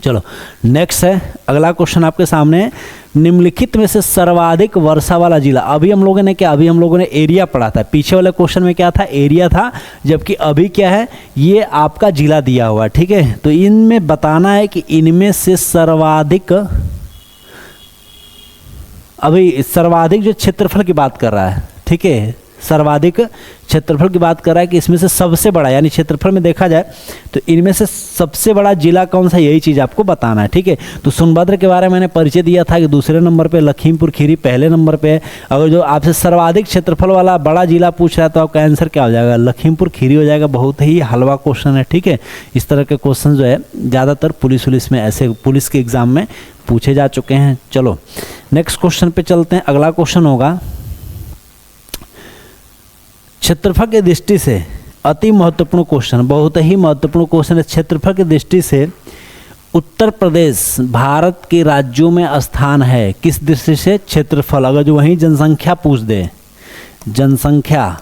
चलो नेक्स्ट है, अगला क्वेश्चन आपके सामने निम्नलिखित में से सर्वाधिक वर्षा वाला जिला। अभी हम लोगों ने एरिया पढ़ा था, पीछे वाले क्वेश्चन में क्या था, एरिया था, जबकि अभी क्या है, ये आपका जिला दिया हुआ है। ठीक है, तो इनमें बताना है कि इनमें से सर्वाधिक, अभी सर्वाधिक जो क्षेत्रफल की बात कर रहा है, ठीक है, सर्वाधिक क्षेत्रफल की बात कर रहा है कि इसमें से सबसे बड़ा, यानी क्षेत्रफल में देखा जाए तो इनमें से सबसे बड़ा जिला कौन सा, यही चीज़ आपको बताना है। ठीक है, तो सोनभद्र के बारे में मैंने परिचय दिया था कि दूसरे नंबर पे, लखीमपुर खीरी पहले नंबर पे है। अगर जो आपसे सर्वाधिक क्षेत्रफल वाला बड़ा जिला पूछ रहा है तो आपका आंसर क्या हो जाएगा, लखीमपुर खीरी हो जाएगा। बहुत ही हलवा क्वेश्चन है। ठीक है, इस तरह के क्वेश्चन जो है ज़्यादातर पुलिस में, ऐसे पुलिस के एग्जाम में पूछे जा चुके हैं। चलो नेक्स्ट क्वेश्चन पे चलते हैं। अगला क्वेश्चन होगा, क्षेत्रफल की दृष्टि से अति महत्वपूर्ण क्वेश्चन, बहुत ही महत्वपूर्ण क्वेश्चन है। क्षेत्रफल की दृष्टि से उत्तर प्रदेश भारत के राज्यों में स्थान है, किस दृष्टि से, क्षेत्रफल। अगर जो वहीं जनसंख्या पूछ दे, जनसंख्या,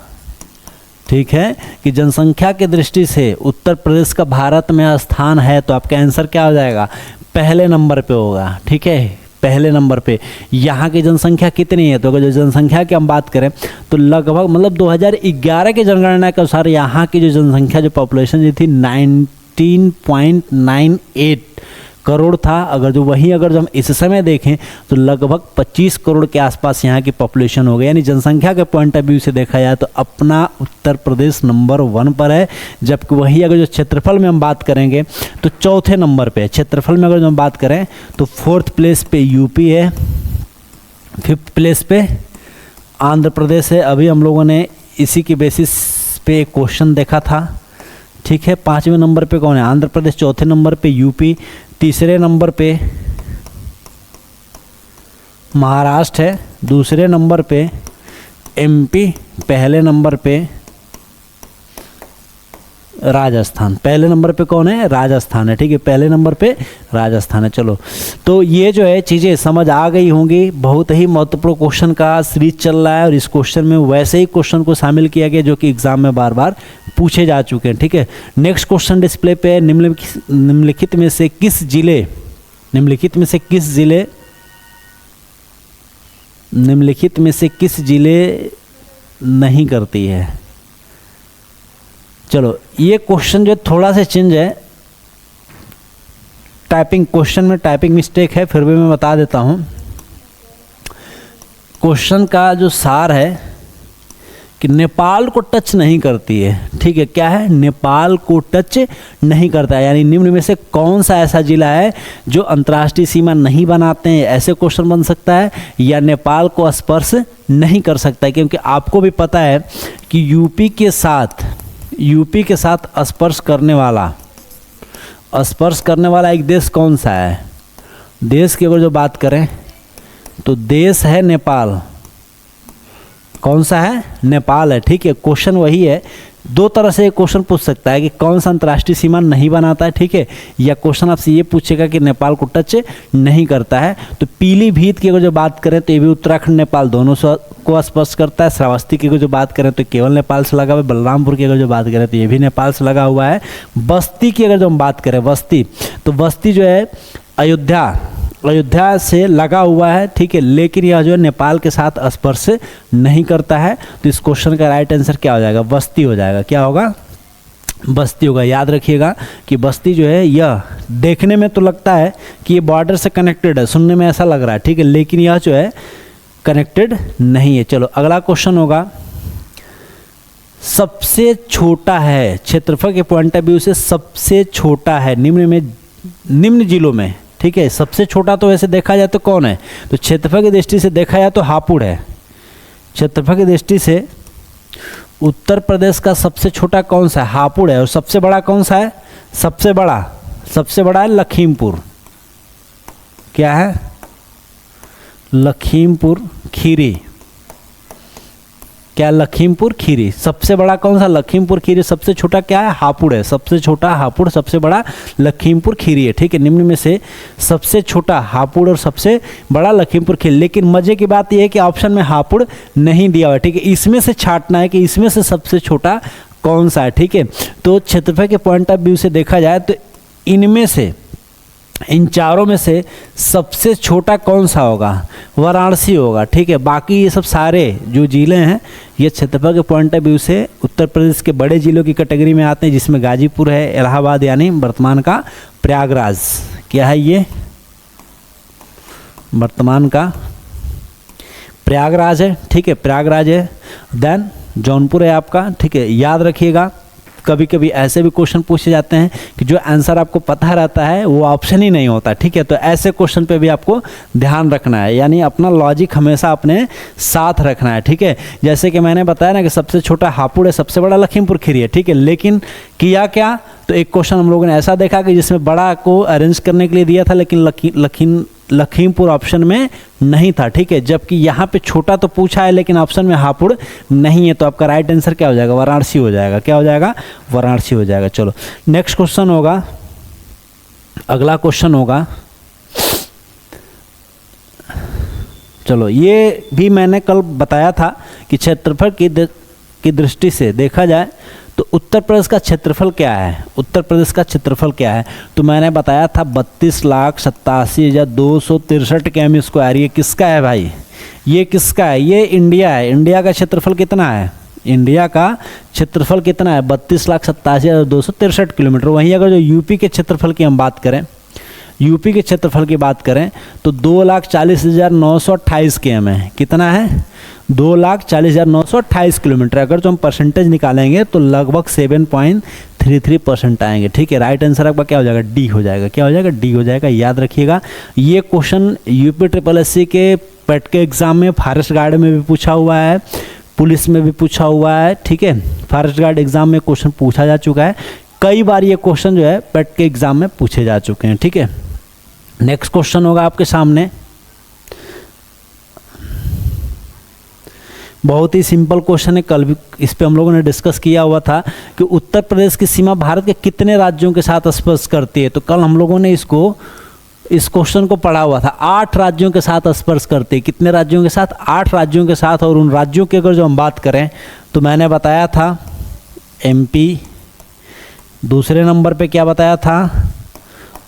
ठीक है, कि जनसंख्या की दृष्टि से उत्तर प्रदेश का भारत में स्थान है, तो आपका आंसर क्या हो जाएगा, पहले नंबर पे होगा। ठीक है, पहले नंबर पे। यहाँ की जनसंख्या कितनी है, तो अगर जो जनसंख्या की हम बात करें तो लगभग, मतलब 2011 की जनगणना के अनुसार यहाँ की जो जनसंख्या, जो पॉपुलेशन जो थी 19.98 करोड़ था। अगर जो हम इस समय देखें तो लगभग 25 करोड़ के आसपास यहाँ की पॉपुलेशन हो गई। यानी जनसंख्या के पॉइंट ऑफ व्यू से देखा जाए तो अपना उत्तर प्रदेश नंबर 1 पर है, जबकि वही अगर जो क्षेत्रफल में हम बात करेंगे तो चौथे नंबर पे है। क्षेत्रफल में अगर जो हम बात करें तो 4th प्लेस पे यूपी है, 5th प्लेस पे आंध्र प्रदेश है। अभी हम लोगों ने इसी के बेसिस पे एक क्वेश्चन देखा था। ठीक है, 5वें नंबर पे कौन है, आंध्र प्रदेश, चौथे नंबर पे यूपी, तीसरे नंबर पे महाराष्ट्र है, दूसरे नंबर पे एमपी, पहले नंबर पे राजस्थान। पहले नंबर पे कौन है, राजस्थान है। ठीक है, पहले नंबर पे राजस्थान है। चलो, तो ये जो है चीज़ें समझ आ गई होंगी। बहुत ही महत्वपूर्ण क्वेश्चन का सीरीज चल रहा है और इस क्वेश्चन में वैसे ही क्वेश्चन को शामिल किया गया जो कि एग्जाम में बार बार पूछे जा चुके हैं। ठीक है, नेक्स्ट क्वेश्चन डिस्प्ले पे, निम्नलिखित में से किस जिले नहीं करती है। चलो, ये क्वेश्चन जो थोड़ा सा चेंज है, टाइपिंग क्वेश्चन में टाइपिंग मिस्टेक है, फिर भी मैं बता देता हूँ। क्वेश्चन का जो सार है कि नेपाल को टच नहीं करती है। ठीक है, क्या है, नेपाल को टच नहीं करता है, यानी निम्न में से कौन सा ऐसा जिला है जो अंतर्राष्ट्रीय सीमा नहीं बनाते हैं, ऐसे क्वेश्चन बन सकता है, या नेपाल को स्पर्श नहीं कर सकता है। क्योंकि आपको भी पता है कि यूपी के साथ स्पर्श करने वाला एक देश कौन सा है। देश की अगर जो बात करें तो देश है नेपाल। कौन सा है, नेपाल है। ठीक है, क्वेश्चन वही है। दो तरह से क्वेश्चन पूछ सकता है कि कौन सा अंतर्राष्ट्रीय सीमा नहीं बनाता है। ठीक है, या क्वेश्चन आपसे ये पूछेगा कि नेपाल को टच नहीं करता है। तो पीलीभीत की अगर जो बात करें तो ये भी उत्तराखंड नेपाल दोनों को स्पर्श करता है। श्रावस्ती की अगर जो बात करें तो केवल नेपाल से लगा हुआ है। बलरामपुर की अगर जो बात करें तो ये भी नेपाल से लगा हुआ है। बस्ती की अगर जो हम बात करें, तो बस्ती जो है अयोध्या से लगा हुआ है। ठीक है, लेकिन यह जो है नेपाल के साथ स्पर्श नहीं करता है। तो इस क्वेश्चन का राइट आंसर क्या हो जाएगा, बस्ती हो जाएगा। क्या होगा, बस्ती होगा। याद रखिएगा कि बस्ती जो है यह देखने में तो लगता है कि ये बॉर्डर से कनेक्टेड है, सुनने में ऐसा लग रहा है। ठीक है, लेकिन यह जो है कनेक्टेड नहीं है। चलो, अगला क्वेश्चन होगा, सबसे छोटा है, क्षेत्रफल के पॉइंट ऑफ व्यू से सबसे छोटा है निम्न जिलों में। ठीक है, सबसे छोटा तो वैसे देखा जाए तो कौन है, तो क्षेत्रफल की दृष्टि से देखा जाए तो हापुड़ है। क्षेत्रफल की दृष्टि से उत्तर प्रदेश का सबसे छोटा कौन सा है, हापुड़ है। और सबसे बड़ा कौन सा है, सबसे बड़ा है लखीमपुर। क्या है, लखीमपुर खीरी। क्या, लखीमपुर खीरी। सबसे बड़ा कौन सा, लखीमपुर खीरी। सबसे छोटा क्या है, हापुड़ है। सबसे छोटा हापुड़, सबसे बड़ा लखीमपुर खीरी है। ठीक है, निम्न में से सबसे छोटा हापुड़ और सबसे बड़ा लखीमपुर खीरी। लेकिन मजे की बात यह है कि ऑप्शन में हापुड़ नहीं दिया हुआ है। ठीक है, इसमें से छांटना है कि इसमें से सबसे छोटा कौन सा है। ठीक है, तो क्षेत्रफल के पॉइंट ऑफ व्यू से देखा जाए तो इनमें से इन चारों में से सबसे छोटा कौन सा होगा? वाराणसी होगा, ठीक है। बाकी ये सब सारे जो जिले हैं ये क्षेत्रफल के पॉइंट ऑफ व्यू से उत्तर प्रदेश के बड़े जिलों की कैटेगरी में आते हैं, जिसमें गाजीपुर है, इलाहाबाद यानी वर्तमान का प्रयागराज, क्या है ये? वर्तमान का प्रयागराज है, ठीक है, प्रयागराज है। देन जौनपुर है आपका, ठीक है। याद रखिएगा, कभी कभी ऐसे भी क्वेश्चन पूछे जाते हैं कि जो आंसर आपको पता रहता है वो ऑप्शन ही नहीं होता, ठीक है। तो ऐसे क्वेश्चन पे भी आपको ध्यान रखना है, यानी अपना लॉजिक हमेशा अपने साथ रखना है, ठीक है। जैसे कि मैंने बताया ना कि सबसे छोटा हापुड़ है, सबसे बड़ा लखीमपुर खीरी है, ठीक है। लेकिन किया क्या, तो एक क्वेश्चन हम लोगों ने ऐसा देखा कि जिसमें बड़ा को अरेंज करने के लिए दिया था, लेकिन लखीमपुर ऑप्शन में नहीं था, ठीक है। जबकि यहाँ पे छोटा तो पूछा है लेकिन ऑप्शन में हापुड़ नहीं है, तो आपका राइट आंसर क्या हो जाएगा? वाराणसी हो जाएगा। क्या हो जाएगा? वाराणसी हो जाएगा। चलो नेक्स्ट क्वेश्चन होगा, अगला क्वेश्चन होगा, चलो ये भी मैंने कल बताया था कि क्षेत्रफल की दृष्टि से देखा जाए तो उत्तर प्रदेश का क्षेत्रफल क्या है? उत्तर प्रदेश का क्षेत्रफल क्या है? तो मैंने बताया था 32,87,263 किमी स्क्वायर। ये किसका है भाई? ये किसका है? ये इंडिया है। इंडिया का क्षेत्रफल कितना है? इंडिया का क्षेत्रफल कितना है? 32,87,263 किलोमीटर। वहीं अगर जो यूपी के क्षेत्रफल की हम बात करें, यूपी के क्षेत्रफल की बात करें तो 2,40,928 km है। कितना है? 2,40,928 किलोमीटर। अगर जो हम परसेंटेज निकालेंगे तो लगभग 7.33% आएंगे, ठीक है। राइट आंसर आपका क्या हो जाएगा? डी हो जाएगा। क्या हो जाएगा? डी हो जाएगा। याद रखिएगा, ये क्वेश्चन यूपी SSC के पेट के एग्जाम में फॉरेस्ट गार्ड में भी पूछा हुआ है, पुलिस में भी पूछा हुआ है, ठीक है। फॉरेस्ट गार्ड एग्जाम में क्वेश्चन पूछा जा चुका है, कई बार ये क्वेश्चन जो है पेट के एग्जाम में पूछे जा चुके हैं, ठीक है। नेक्स्ट क्वेश्चन होगा आपके सामने, बहुत ही सिंपल क्वेश्चन है, कल भी इस पे हम लोगों ने डिस्कस किया हुआ था कि उत्तर प्रदेश की सीमा भारत के कितने राज्यों के साथ स्पर्श करती है। तो कल हम लोगों ने इस क्वेश्चन को पढ़ा हुआ था। 8 राज्यों के साथ स्पर्श करती है। कितने राज्यों के साथ? 8 राज्यों के साथ। और उन राज्यों की अगर जो हम बात करें तो मैंने बताया था MP, दूसरे नंबर पे क्या बताया था?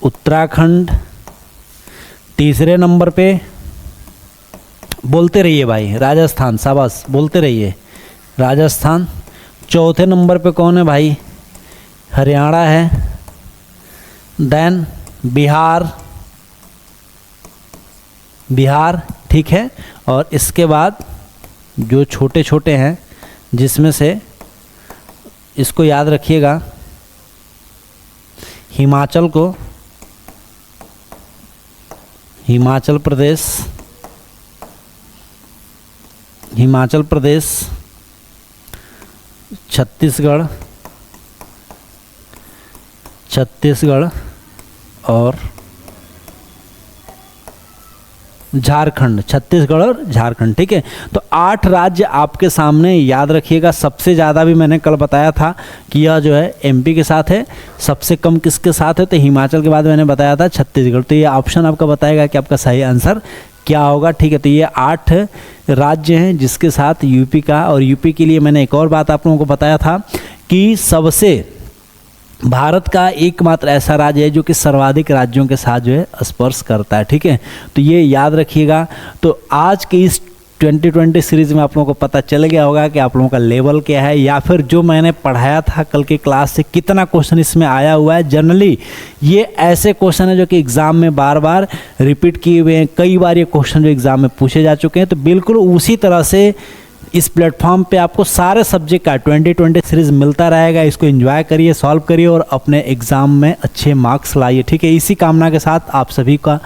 उत्तराखंड, तीसरे नंबर पे बोलते रहिए भाई राजस्थान, शाबाश बोलते रहिए राजस्थान। चौथे नंबर पे कौन है भाई? हरियाणा है। देन बिहार, ठीक है। और इसके बाद जो छोटे छोटे हैं जिसमें से इसको याद रखिएगा, हिमाचल प्रदेश, छत्तीसगढ़ और झारखंड, छत्तीसगढ़ और झारखंड, ठीक है। तो 8 राज्य आपके सामने, याद रखिएगा। सबसे ज़्यादा भी मैंने कल बताया था कि यह जो है MP के साथ है, सबसे कम किसके साथ है? तो हिमाचल के बाद मैंने बताया था छत्तीसगढ़। तो ये ऑप्शन आपका बताएगा कि आपका सही आंसर क्या होगा, ठीक है। तो ये 8 राज्य हैं जिसके साथ यूपी का, और यूपी के लिए मैंने एक और बात आप लोगों को बताया था कि सबसे भारत का एकमात्र ऐसा राज्य है जो कि सर्वाधिक राज्यों के साथ जो है स्पर्श करता है, ठीक है। तो ये याद रखिएगा। तो आज के इस 2020 सीरीज़ में आप लोगों को पता चल गया होगा कि आप लोगों का लेवल क्या है, या फिर जो मैंने पढ़ाया था कल की क्लास से कितना क्वेश्चन इसमें आया हुआ है। जनरली ये ऐसे क्वेश्चन है जो कि एग्ज़ाम में बार बार रिपीट किए हुए हैं, कई बार ये क्वेश्चन जो एग्ज़ाम में पूछे जा चुके हैं। तो बिल्कुल उसी तरह से इस प्लेटफॉर्म पे आपको सारे सब्जेक्ट का 2020 सीरीज़ मिलता रहेगा। इसको एंजॉय करिए, सॉल्व करिए और अपने एग्ज़ाम में अच्छे मार्क्स लाइए, ठीक है। इसी कामना के साथ आप सभी का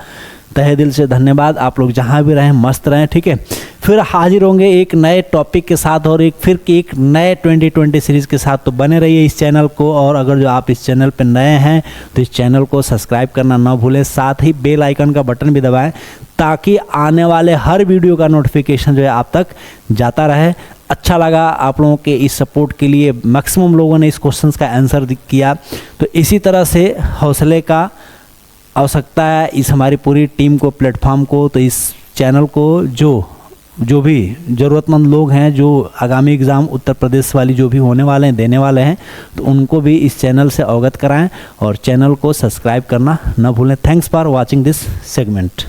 तहे दिल से धन्यवाद। आप लोग जहाँ भी रहें मस्त रहें, ठीक है। फिर हाजिर होंगे एक नए टॉपिक के साथ और एक नए 2020 सीरीज़ के साथ। तो बने रहिए इस चैनल को, और अगर जो आप इस चैनल पर नए हैं तो इस चैनल को सब्सक्राइब करना ना भूलें, साथ ही बेल आइकन का बटन भी दबाएं ताकि आने वाले हर वीडियो का नोटिफिकेशन जो है आप तक जाता रहे। अच्छा लगा आप लोगों के इस सपोर्ट के लिए, मैक्सिमम लोगों ने इस क्वेश्चंस का आंसर किया। तो इसी तरह से हौसले का आवश्यकता है इस हमारी पूरी टीम को, प्लेटफॉर्म को। तो इस चैनल को जो जो भी ज़रूरतमंद लोग हैं, जो आगामी एग्ज़ाम उत्तर प्रदेश वाली जो भी होने वाले हैं, देने वाले हैं, तो उनको भी इस चैनल से अवगत कराएं और चैनल को सब्सक्राइब करना न भूलें। Thanks for watching this segment.